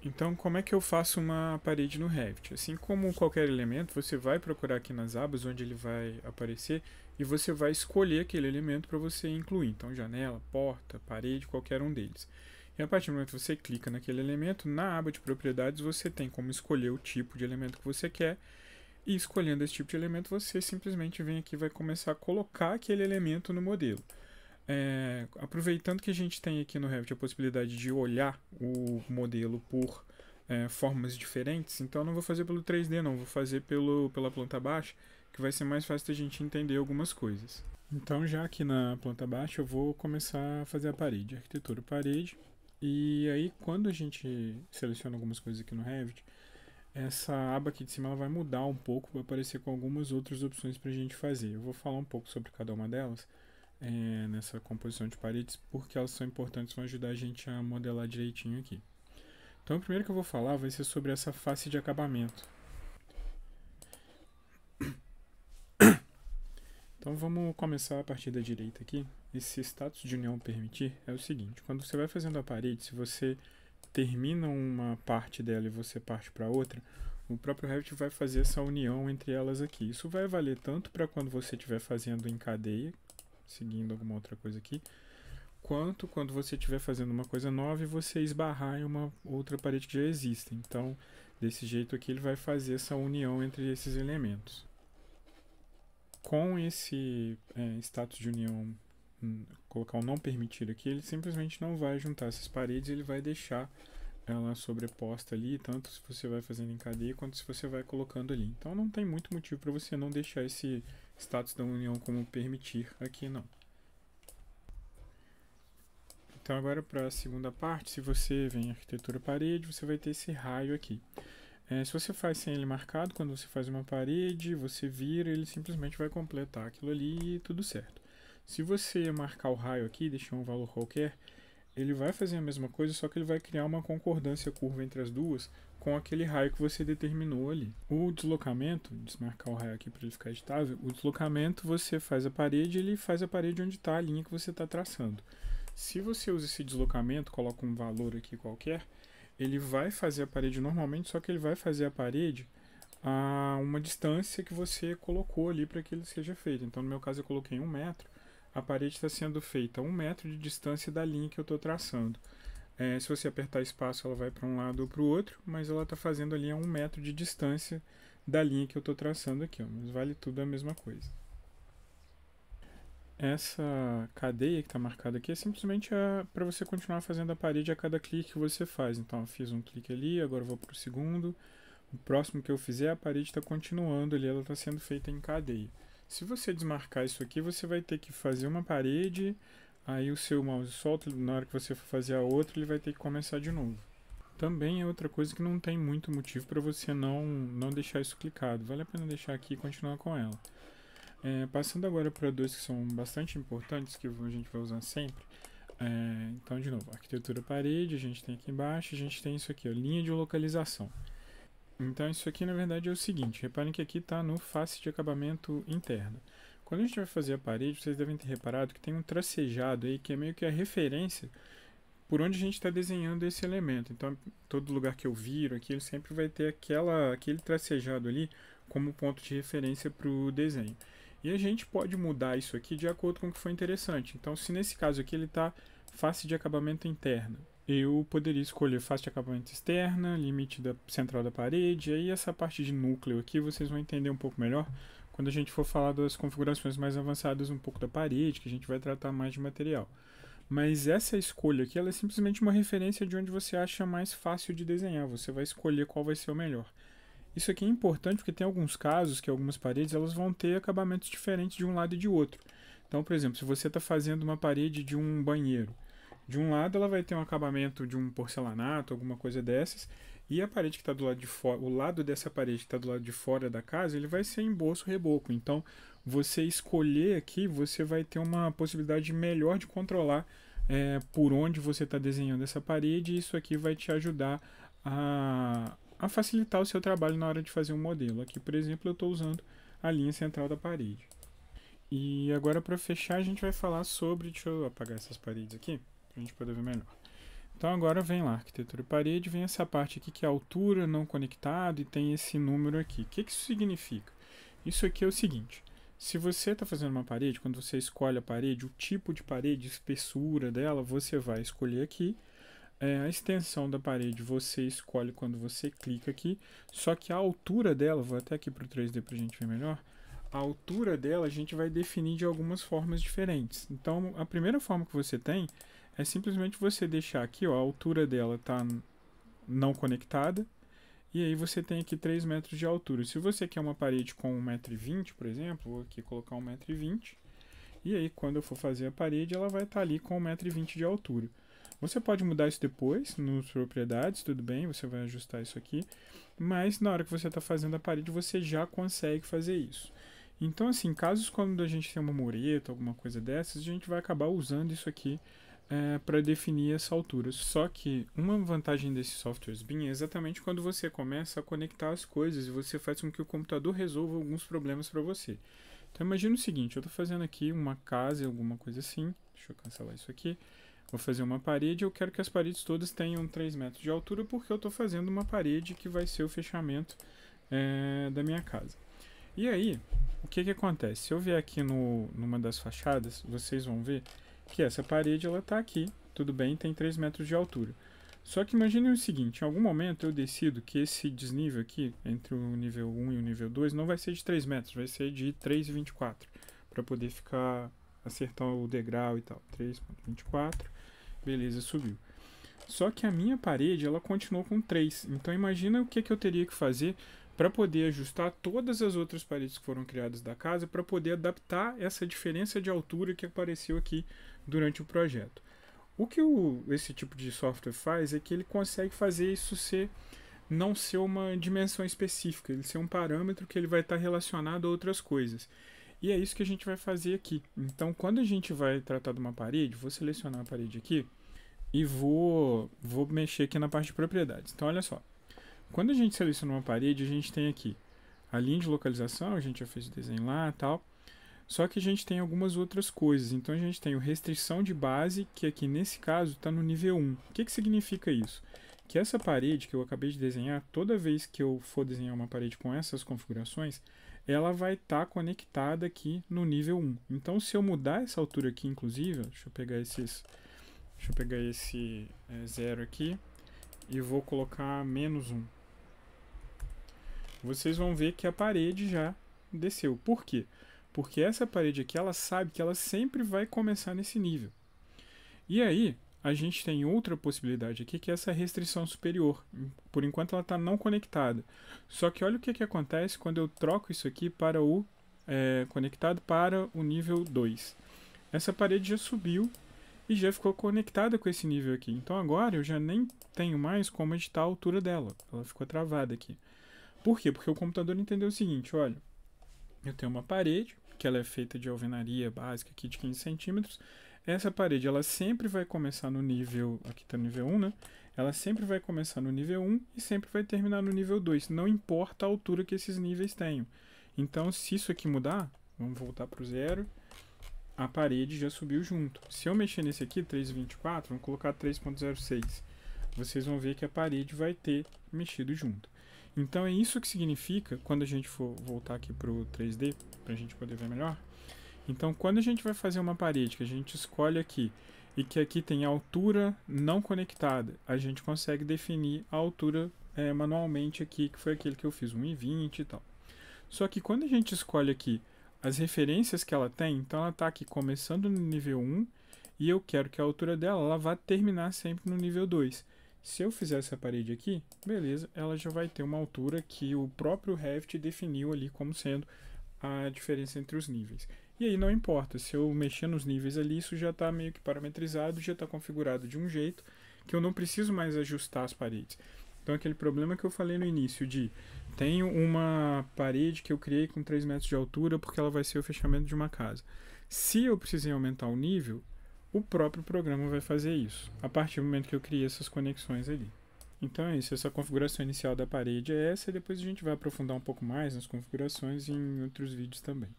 Então, como é que eu faço uma parede no Revit? Assim como qualquer elemento, você vai procurar aqui nas abas onde ele vai aparecer e você vai escolher aquele elemento para você incluir. Então, janela, porta, parede, qualquer um deles. E a partir do momento que você clica naquele elemento, na aba de propriedades você tem como escolher o tipo de elemento que você quer. E escolhendo esse tipo de elemento, você simplesmente vem aqui e vai começar a colocar aquele elemento no modelo. Aproveitando que a gente tem aqui no Revit a possibilidade de olhar o modelo por formas diferentes, então eu não vou fazer pelo 3D, não, vou fazer pela planta baixa, que vai ser mais fácil da gente entender algumas coisas. Então, já aqui na planta baixa, eu vou começar a fazer a parede, arquitetura parede, e aí quando a gente seleciona algumas coisas aqui no Revit, essa aba aqui de cima ela vai mudar um pouco, vai aparecer com algumas outras opções para a gente fazer. Eu vou falar um pouco sobre cada uma delas nessa composição de paredes, porque elas são importantes, vão ajudar a gente a modelar direitinho aqui. Então, o primeiro que eu vou falar vai ser sobre essa face de acabamento. Então, vamos começar a partir da direita aqui. Esse status de união permitir é o seguinte: quando você vai fazendo a parede, se você termina uma parte dela e você parte para outra, o próprio Revit vai fazer essa união entre elas aqui. Isso vai valer tanto para quando você estiver fazendo em cadeia, seguindo alguma outra coisa aqui, quanto quando você estiver fazendo uma coisa nova e você esbarrar em uma outra parede que já existe. Então, desse jeito aqui, ele vai fazer essa união entre esses elementos. Com esse status de união, colocar o não permitir aqui, ele simplesmente não vai juntar essas paredes, ele vai deixar ela sobreposta ali, tanto se você vai fazendo em cadeia quanto se você vai colocando ali. Então não tem muito motivo para você não deixar esse status da união como permitir aqui não. Então agora para a segunda parte, se você vem em arquitetura parede, você vai ter esse raio aqui. Se você faz sem ele marcado, quando você faz uma parede, você vira, ele simplesmente vai completar aquilo ali e tudo certo. Se você marcar o raio aqui, deixar um valor qualquer, ele vai fazer a mesma coisa, só que ele vai criar uma concordância curva entre as duas com aquele raio que você determinou ali. O deslocamento, desmarcar o raio aqui para ele ficar editável, o deslocamento você faz a parede, ele faz a parede onde está a linha que você está traçando. Se você usa esse deslocamento, coloca um valor aqui qualquer, ele vai fazer a parede normalmente, só que ele vai fazer a parede a uma distância que você colocou ali para que ele seja feito. Então, no meu caso, eu coloquei 1 metro, a parede está sendo feita a 1 metro de distância da linha que eu estou traçando. Se você apertar espaço, ela vai para um lado ou para o outro, mas ela está fazendo ali a 1 metro de distância da linha que eu estou traçando aqui, ó, mas vale tudo a mesma coisa. Essa cadeia que está marcada aqui é simplesmente para você continuar fazendo a parede a cada clique que você faz. Então, eu fiz um clique ali, agora eu vou para o segundo. O próximo que eu fizer, a parede está continuando ali, ela está sendo feita em cadeia. Se você desmarcar isso aqui, você vai ter que fazer uma parede, aí o seu mouse solta, na hora que você for fazer a outra, ele vai ter que começar de novo. Também é outra coisa que não tem muito motivo para você não deixar isso clicado. Vale a pena deixar aqui e continuar com ela. Passando agora para dois que são bastante importantes, que a gente vai usar sempre. Então, de novo, arquitetura parede, a gente tem aqui embaixo, a gente tem isso aqui, ó, linha de localização. Então, isso aqui na verdade é o seguinte: reparem que aqui está no face de acabamento interno. Quando a gente vai fazer a parede, vocês devem ter reparado que tem um tracejado aí que é meio que a referência por onde a gente está desenhando esse elemento. Então, todo lugar que eu viro aqui, ele sempre vai ter aquele tracejado ali como ponto de referência para o desenho. E a gente pode mudar isso aqui de acordo com o que for interessante. Então, se nesse caso aqui ele está face de acabamento interno, eu poderia escolher face de acabamento externa, limite central da parede, e aí essa parte de núcleo aqui vocês vão entender um pouco melhor quando a gente for falar das configurações mais avançadas um pouco da parede, que a gente vai tratar mais de material. Mas essa escolha aqui ela é simplesmente uma referência de onde você acha mais fácil de desenhar. Você vai escolher qual vai ser o melhor. Isso aqui é importante porque tem alguns casos que algumas paredes elas vão ter acabamentos diferentes de um lado e de outro. Então, por exemplo, se você está fazendo uma parede de um banheiro, de um lado ela vai ter um acabamento de um porcelanato, alguma coisa dessas, e a parede que está do lado de fora, o lado dessa parede que está do lado de fora da casa, ele vai ser emboço reboco. Então, você escolher aqui, você vai ter uma possibilidade melhor de controlar por onde você está desenhando essa parede, e isso aqui vai te ajudar a facilitar o seu trabalho na hora de fazer um modelo. Aqui, por exemplo, eu estou usando a linha central da parede. E agora, para fechar, a gente vai falar sobre... Deixa eu apagar essas paredes aqui, para a gente poder ver melhor. Então agora vem lá, arquitetura e parede, vem essa parte aqui que é altura, não conectado, e tem esse número aqui. O que isso significa? Isso aqui é o seguinte: se você está fazendo uma parede, quando você escolhe a parede, o tipo de parede, espessura dela, você vai escolher aqui. A extensão da parede você escolhe quando você clica aqui, só que a altura dela, vou até aqui para o 3D para a gente ver melhor, a altura dela a gente vai definir de algumas formas diferentes. Então a primeira forma que você tem é simplesmente você deixar aqui, ó, a altura dela está não conectada, e aí você tem aqui 3 metros de altura. Se você quer uma parede com 1,20 m, por exemplo, vou aqui colocar 1,20 m, e aí quando eu for fazer a parede ela vai estar ali com 1,20 m de altura. Você pode mudar isso depois, nas propriedades, tudo bem, você vai ajustar isso aqui, mas na hora que você está fazendo a parede, você já consegue fazer isso. Então, assim, casos quando a gente tem uma mureta, alguma coisa dessas, a gente vai acabar usando isso aqui para definir essa altura. Só que uma vantagem desses softwares BIM é exatamente quando você começa a conectar as coisas e você faz com que o computador resolva alguns problemas para você. Então, imagina o seguinte, eu estou fazendo aqui uma casa, alguma coisa assim, deixa eu cancelar isso aqui. Vou fazer uma parede, eu quero que as paredes todas tenham 3 metros de altura, porque eu estou fazendo uma parede que vai ser o fechamento da minha casa. E aí, o que acontece? Se eu vier aqui numa das fachadas, vocês vão ver que essa parede ela está aqui, tudo bem, tem 3 metros de altura. Só que imagine o seguinte, em algum momento eu decido que esse desnível aqui, entre o nível 1 e o nível 2, não vai ser de 3 metros, vai ser de 3,24, para poder acertar o degrau e tal. 3,24. Beleza, subiu. Só que a minha parede, ela continuou com 3. Então imagina o que eu teria que fazer para poder ajustar todas as outras paredes que foram criadas da casa, para poder adaptar essa diferença de altura que apareceu aqui durante o projeto. O que esse tipo de software faz é que ele consegue fazer isso não ser uma dimensão específica, ele ser um parâmetro que ele vai estar relacionado a outras coisas. E é isso que a gente vai fazer aqui. Então, quando a gente vai tratar de uma parede, vou selecionar a parede aqui e vou mexer aqui na parte de propriedades. Então, olha só. Quando a gente seleciona uma parede, a gente tem aqui a linha de localização, a gente já fez o desenho lá e tal. Só que a gente tem algumas outras coisas. Então, a gente tem o restrição de base, que aqui nesse caso está no nível 1. O que significa isso? Que essa parede que eu acabei de desenhar, toda vez que eu for desenhar uma parede com essas configurações, ela vai estar conectada aqui no nível 1. Então, se eu mudar essa altura aqui, inclusive, deixa eu pegar esse 0 aqui e vou colocar -1. Vocês vão ver que a parede já desceu. Por quê? Porque essa parede aqui, ela sabe que ela sempre vai começar nesse nível. E aí, a gente tem outra possibilidade aqui, que é essa restrição superior. Por enquanto ela está não conectada. Só que olha o que acontece quando eu troco isso aqui para o conectado para o nível 2. Essa parede já subiu e já ficou conectada com esse nível aqui. Então agora eu já nem tenho mais como editar a altura dela. Ela ficou travada aqui. Por quê? Porque o computador entendeu o seguinte, olha, eu tenho uma parede, que ela é feita de alvenaria básica aqui de 15 centímetros. Essa parede, ela sempre vai começar no nível, aqui está no nível 1, né? Ela sempre vai começar no nível 1 e sempre vai terminar no nível 2. Não importa a altura que esses níveis tenham. Então, se isso aqui mudar, vamos voltar para o 0, a parede já subiu junto. Se eu mexer nesse aqui, 3,24, vamos colocar 3,06. Vocês vão ver que a parede vai ter mexido junto. Então, é isso que significa, quando a gente for voltar aqui para o 3D, para a gente poder ver melhor. Então, quando a gente vai fazer uma parede que a gente escolhe aqui e que aqui tem altura não conectada, a gente consegue definir a altura manualmente aqui, que foi aquele que eu fiz, 1,20 e tal. Só que quando a gente escolhe aqui as referências que ela tem, então ela está aqui começando no nível 1 e eu quero que a altura dela ela vá terminar sempre no nível 2. Se eu fizer essa parede aqui, beleza, ela já vai ter uma altura que o próprio Revit definiu ali como sendo a diferença entre os níveis. E aí não importa, se eu mexer nos níveis ali, isso já está meio que parametrizado, já está configurado de um jeito que eu não preciso mais ajustar as paredes. Então aquele problema que eu falei no início de tenho uma parede que eu criei com 3 metros de altura porque ela vai ser o fechamento de uma casa. Se eu precisei aumentar o nível, o próprio programa vai fazer isso, a partir do momento que eu criei essas conexões ali. Então é isso, essa configuração inicial da parede é essa, e depois a gente vai aprofundar um pouco mais nas configurações em outros vídeos também.